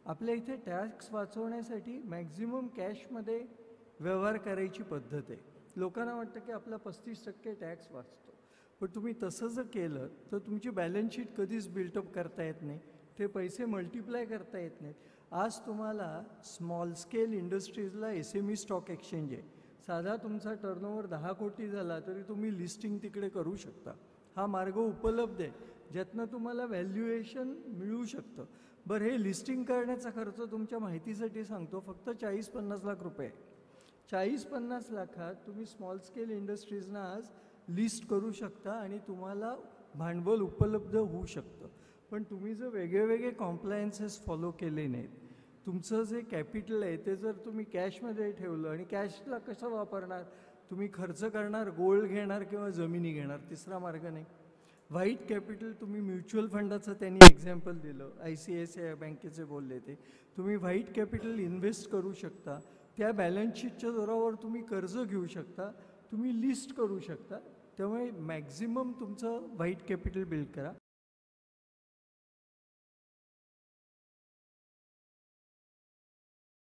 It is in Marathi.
आपल्या इथे टॅक्स वाचवण्यासाठी मॅक्झिमम कॅशमध्ये व्यवहार करायची पद्धत आहे. लोकांना वाटतं की आपला 35% टॅक्स वाचतो, पण तुम्ही तसं जर केलं तर तुमची बॅलन्स शीट कधीच बिल्टअप करता येत नाही, ते पैसे मल्टिप्लाय करता येत नाहीत. आज तुम्हाला स्मॉल स्केल इंडस्ट्रीजला SME स्टॉक एक्सचेंज आहे. साधा तुमचा टर्नओव्हर 10 कोटी झाला तरी तुम्ही लिस्टिंग तिकडे करू शकता. हा मार्ग उपलब्ध आहे ज्यातनं तुम्हाला व्हॅल्युएशन मिळू शकतं. बरं, हे लिस्टिंग करण्याचा खर्च तुमच्या माहितीसाठी सांगतो, फक्त 40-50 लाख रुपये. 40-50 लाखात तुम्ही स्मॉल स्केल इंडस्ट्रीजना आज लिस्ट करू शकता आणि तुम्हाला भांडवल उपलब्ध होऊ शकतं. पण तुम्ही जर वेगळे कॉम्प्लायन्सेस फॉलो केले नाहीत, तुमचं जे कॅपिटल आहे ते जर तुम्ही कॅशमध्ये ठेवलं, आणि कॅशला कसं वापरणार, तुम्ही खर्च करणार, गोल्ड घेणार किंवा जमिनी घेणार, तिसरा मार्ग नाही. व्हाईट कॅपिटल तुम्ही म्युच्युअल फंडाचं त्यांनी एक्झाम्पल दिलं, ICICI बँकेचे बोलले ते, तुम्ही व्हाईट कॅपिटल इन्व्हेस्ट करू शकता, त्या बॅलन्स शीटच्या जोरावर तुम्ही कर्ज घेऊ शकता, तुम्ही लिस्ट करू शकता. त्यामुळे मॅक्झिमम तुमचं व्हाईट कॅपिटल बिल्ड करा.